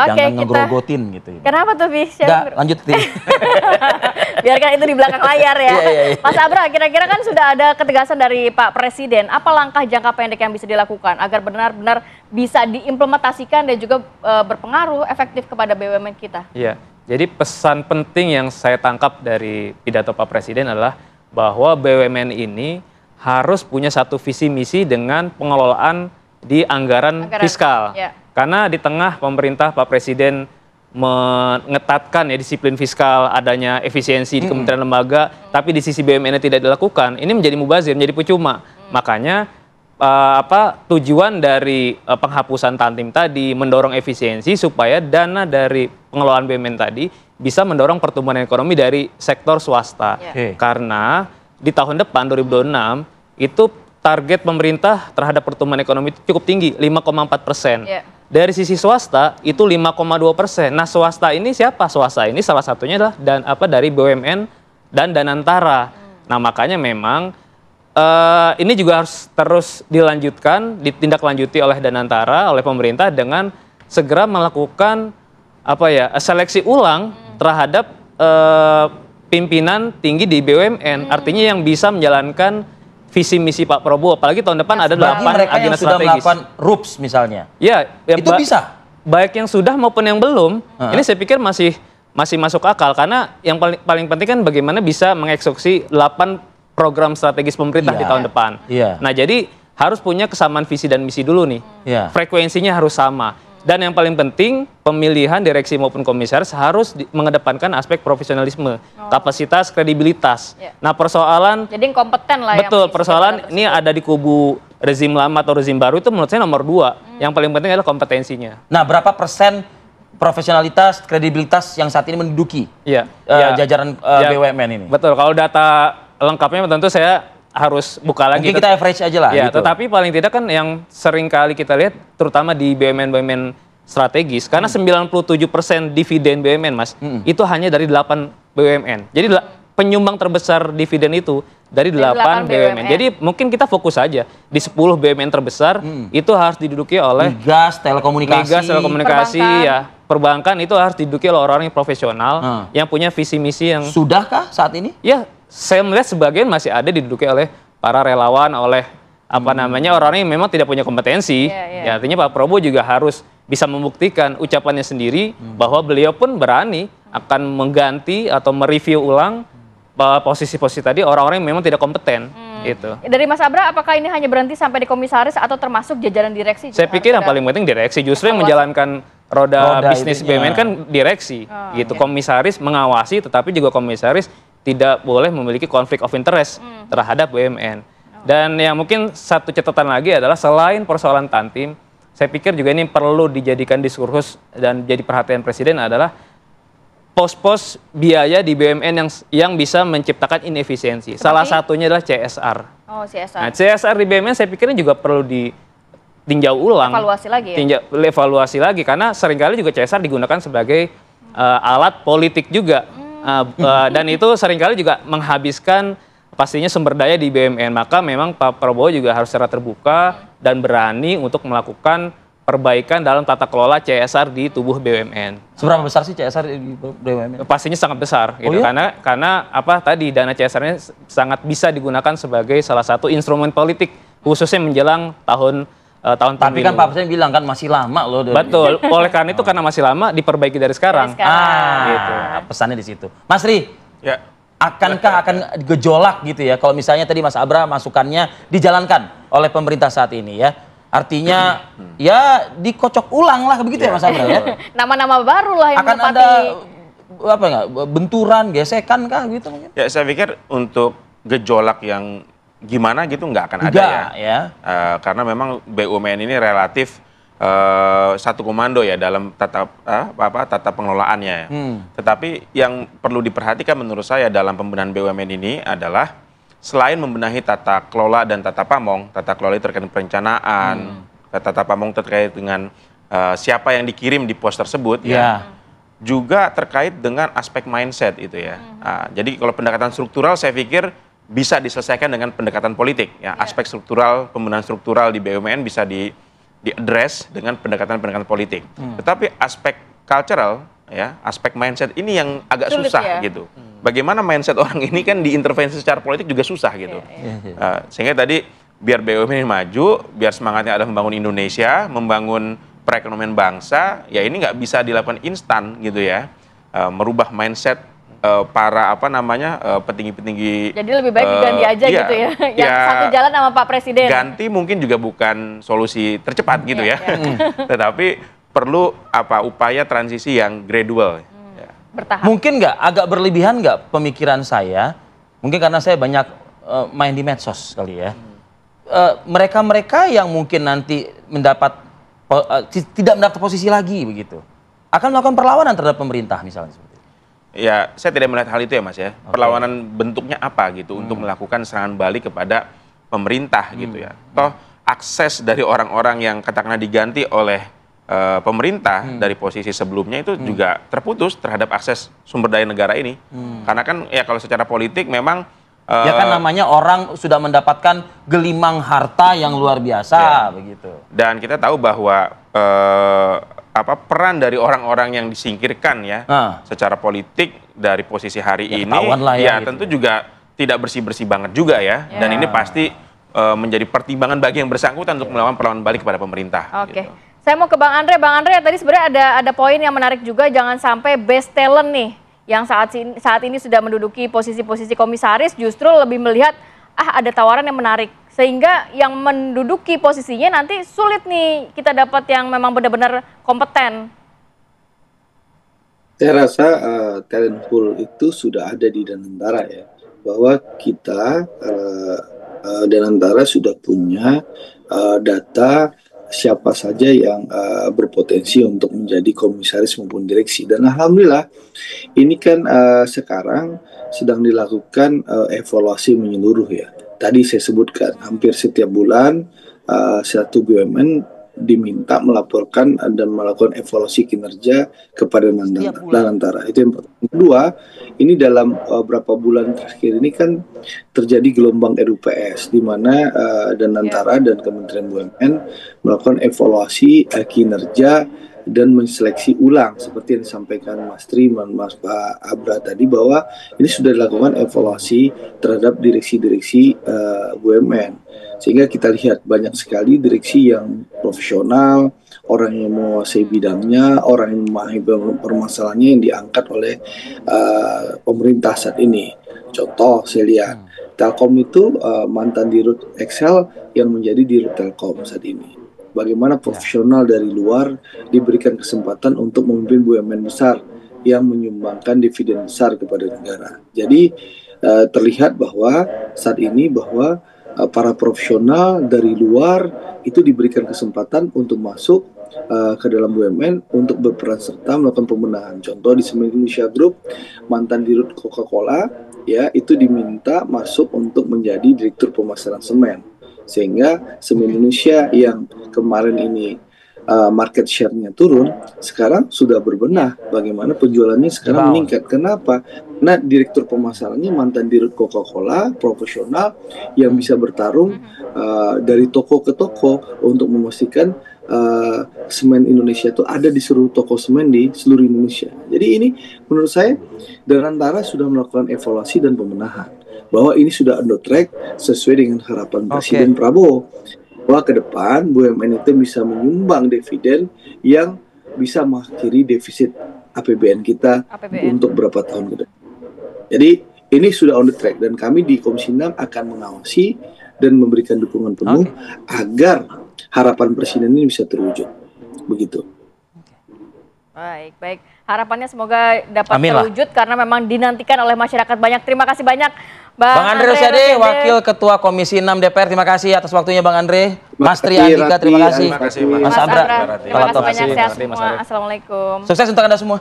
Jangan ngegrogotin gitu. Kenapa tuh, Fi? Nggak, lanjut, Fi. Biarkan itu di belakang layar ya. Mas Abra, kira-kira kan sudah ada ketegasan dari Pak Presiden. Apa langkah jangka pendek yang bisa dilakukan agar benar-benar bisa diimplementasikan dan juga berpengaruh efektif kepada BUMN kita? Iya, jadi pesan penting yang saya tangkap dari pidato Pak Presiden adalah bahwa BUMN ini harus punya satu visi misi dengan pengelolaan di anggaran fiskal. Ya. Karena di tengah pemerintah Pak Presiden mengetatkan ya disiplin fiskal, adanya efisiensi di kementerian lembaga, tapi di sisi BUMN tidak dilakukan, ini menjadi mubazir, menjadi percuma. Makanya tujuan dari penghapusan Tantim tadi mendorong efisiensi supaya dana dari pengelolaan BUMN tadi bisa mendorong pertumbuhan ekonomi dari sektor swasta. Karena di tahun depan 2026 itu target pemerintah terhadap pertumbuhan ekonomi itu cukup tinggi, 5,4%. Dari sisi swasta itu 5,2%. Nah, swasta ini siapa? Swasta ini salah satunya adalah dari BUMN dan Danantara. Nah, makanya memang ini juga harus terus dilanjutkan, ditindaklanjuti oleh Danantara, oleh pemerintah dengan segera melakukan seleksi ulang terhadap pimpinan tinggi di BUMN. Artinya yang bisa menjalankan visi misi Pak Prabowo, apalagi tahun depan ada 8 agenda strategis. Sudah melakukan RUPS misalnya. Ya, itu bisa. Baik yang sudah maupun yang belum. Ini saya pikir masih masuk akal karena yang paling penting kan bagaimana bisa mengeksekusi 8 program strategis pemerintah di tahun depan. Nah, jadi harus punya kesamaan visi dan misi dulu nih. Frekuensinya harus sama. Dan yang paling penting, pemilihan direksi maupun komisaris harus mengedepankan aspek profesionalisme, kapasitas, kredibilitas. Nah, persoalan... Jadi kompeten lah. Betul, persoalan ini ada di kubu rezim lama atau rezim baru itu menurut saya nomor 2. Yang paling penting adalah kompetensinya. Nah, berapa persen profesionalitas, kredibilitas yang saat ini menduduki jajaran BUMN ini? Betul, kalau data lengkapnya tentu saya harus buka lagi. Mungkin kita average aja lah. Ya, gitu. Tetapi paling tidak kan yang sering kali kita lihat, terutama di BUMN strategis, karena 97% dividen BUMN, Mas, itu hanya dari 8 BUMN. Jadi penyumbang terbesar dividen itu dari 8 BUMN. Jadi mungkin kita fokus saja di 10 BUMN terbesar, itu harus diduduki oleh Migas, telekomunikasi, perbankan itu harus diduduki oleh orang yang profesional, yang punya visi misi yang... Sudahkah saat ini? Ya, saya melihat sebagian masih ada diduduki oleh para relawan, oleh orang-orang yang memang tidak punya kompetensi. Ya, artinya Pak Prabowo juga harus bisa membuktikan ucapannya sendiri bahwa beliau pun berani akan mengganti atau mereview ulang posisi-posisi tadi orang-orang yang memang tidak kompeten. Gitu. Dari Mas Abra, apakah ini hanya berhenti sampai di komisaris atau termasuk jajaran direksi? Saya pikir yang paling penting direksi, justru yang menjalankan roda bisnis BUMN kan direksi. Gitu. Komisaris mengawasi, tetapi juga komisaris tidak boleh memiliki konflik of interest terhadap BUMN. Dan yang mungkin satu catatan lagi adalah selain persoalan Tantim, saya pikir juga ini perlu dijadikan diskursus dan jadi perhatian Presiden adalah pos-pos biaya di BUMN yang bisa menciptakan inefisiensi. Salah satunya adalah CSR. Oh, CSR. Nah, CSR di BUMN saya pikir ini juga perlu ditinjau ulang. Evaluasi lagi ya? Evaluasi lagi, karena seringkali juga CSR digunakan sebagai alat politik juga. Dan itu seringkali juga menghabiskan pastinya sumber daya di BUMN. Maka memang Pak Prabowo juga harus secara terbuka dan berani untuk melakukan perbaikan dalam tata kelola CSR di tubuh BUMN. Seberapa besar sih CSR di BUMN? Pastinya sangat besar, gitu. Karena dana CSR-nya sangat bisa digunakan sebagai salah satu instrumen politik, khususnya menjelang tahun Tapi kan Pak Presiden bilang kan masih lama loh. Betul. Oleh karena itu karena masih lama diperbaiki dari sekarang. Gitu. Pesannya di situ. Mas Ri, akankah akan gejolak gitu ya kalau misalnya tadi Mas Abra masukannya dijalankan oleh pemerintah saat ini ya? Artinya ya dikocok ulang lah begitu ya Mas Abra ya? Nama-nama baru lah yang akan ada benturan, gesekan kah gitu mungkin? Ya, saya pikir untuk gejolak yang gimana gitu nggak akan ada ya. Karena memang BUMN ini relatif satu komando ya dalam tata pengelolaannya. Tetapi yang perlu diperhatikan menurut saya dalam pembenahan BUMN ini adalah selain membenahi tata kelola dan tata pamong, tata kelola terkait dengan perencanaan, tata pamong terkait dengan siapa yang dikirim di pos tersebut, juga terkait dengan aspek mindset itu ya. Jadi kalau pendekatan struktural saya pikir bisa diselesaikan dengan pendekatan politik ya. Aspek struktural, pembenahan struktural di BUMN bisa diadres dengan pendekatan-pendekatan politik. Tetapi aspek cultural, ya, aspek mindset ini yang agak sulit susah ya? gitu. Bagaimana mindset orang ini kan diintervensi secara politik juga susah gitu. Sehingga tadi biar BUMN ini maju, biar semangatnya adalah membangun Indonesia, membangun perekonomian bangsa, ya ini nggak bisa dilakukan instan gitu ya. Merubah mindset para petinggi-petinggi. Jadi lebih baik diganti aja gitu ya. Yang satu jalan sama Pak Presiden. Ganti mungkin juga bukan solusi tercepat gitu ya. Tetapi perlu upaya transisi yang gradual. Bertahap. Mungkin nggak agak berlebihan nggak pemikiran saya? Mungkin karena saya banyak main di medsos kali ya. Mereka-mereka yang mungkin nanti tidak mendapat posisi lagi begitu, akan melakukan perlawanan terhadap pemerintah misalnya. Ya, saya tidak melihat hal itu ya Mas ya. Perlawanan bentuknya apa gitu untuk melakukan serangan balik kepada pemerintah gitu ya. Toh akses dari orang-orang yang katakanlah diganti oleh pemerintah dari posisi sebelumnya itu juga terputus terhadap akses sumber daya negara ini. Karena kan ya kalau secara politik memang ya kan namanya orang sudah mendapatkan gelimang harta yang luar biasa begitu. Dan kita tahu bahwa peran dari orang-orang yang disingkirkan ya secara politik dari posisi hari ini ya gitu. Tentu juga tidak bersih-bersih banget juga ya. Dan ini pasti menjadi pertimbangan bagi yang bersangkutan untuk melakukan perlawanan balik kepada pemerintah. Oke. Gitu. Saya mau ke Bang Andre tadi sebenarnya ada poin yang menarik juga, jangan sampai best talent nih yang saat ini sudah menduduki posisi-posisi komisaris justru lebih melihat ada tawaran yang menarik. Sehingga yang menduduki posisinya nanti sulit nih kita dapat yang memang benar-benar kompeten. Saya rasa talent pool itu sudah ada di Danantara ya. Bahwa kita Danantara sudah punya data siapa saja yang berpotensi untuk menjadi komisaris maupun direksi. Dan alhamdulillah ini kan sekarang sedang dilakukan evaluasi menyeluruh ya. Tadi saya sebutkan hampir setiap bulan satu BUMN diminta melaporkan dan melakukan evaluasi kinerja kepada Danantara. Itu yang pertama. Kedua, ini dalam beberapa bulan terakhir ini kan terjadi gelombang RUPS di mana Danantara dan Kementerian BUMN melakukan evaluasi kinerja dan menseleksi ulang seperti yang disampaikan Mas Tri, Mas Pak Abra tadi bahwa ini sudah dilakukan evaluasi terhadap direksi-direksi BUMN sehingga kita lihat banyak sekali direksi yang profesional, orang yang menguasai bidangnya, orang yang memahami permasalahannya yang diangkat oleh pemerintah saat ini. Contoh saya lihat Telkom itu mantan Dirut Excel yang menjadi Dirut Telkom saat ini. Bagaimana profesional dari luar diberikan kesempatan untuk memimpin BUMN besar yang menyumbangkan dividen besar kepada negara. Jadi terlihat bahwa saat ini bahwa para profesional dari luar itu diberikan kesempatan untuk masuk ke dalam BUMN untuk berperan serta melakukan pembenahan. Contoh di Semen Indonesia Group, mantan Dirut Coca-Cola ya itu diminta masuk untuk menjadi direktur pemasaran semen. Sehingga Semen Indonesia yang kemarin ini market share-nya turun, sekarang sudah berbenah bagaimana penjualannya sekarang meningkat. Kenapa? Nah, direktur pemasarannya mantan Dirut Coca-Cola, profesional yang bisa bertarung dari toko ke toko untuk memastikan semen Indonesia itu ada di seluruh toko semen di seluruh Indonesia. Jadi ini menurut saya Danantara sudah melakukan evaluasi dan pembenahan bahwa ini sudah on the track sesuai dengan harapan Presiden Prabowo bahwa ke depan BUMN itu bisa menyumbang dividen yang bisa mengakhiri defisit APBN kita untuk berapa tahun ke depan. Jadi ini sudah on the track dan kami di Komisi 6 akan mengawasi dan memberikan dukungan penuh agar harapan Presiden ini bisa terwujud. Begitu. Baik. Harapannya semoga dapat terwujud karena memang dinantikan oleh masyarakat banyak. Terima kasih banyak Bang Andre Rosiade, Wakil Ketua Komisi 6 DPR. Terima kasih atas waktunya Bang Andre. Mas Tri Andika, terima kasih. Terima kasih Mas Abra, terima kasih banyak. Sehat semua. Assalamualaikum. Sukses untuk Anda semua.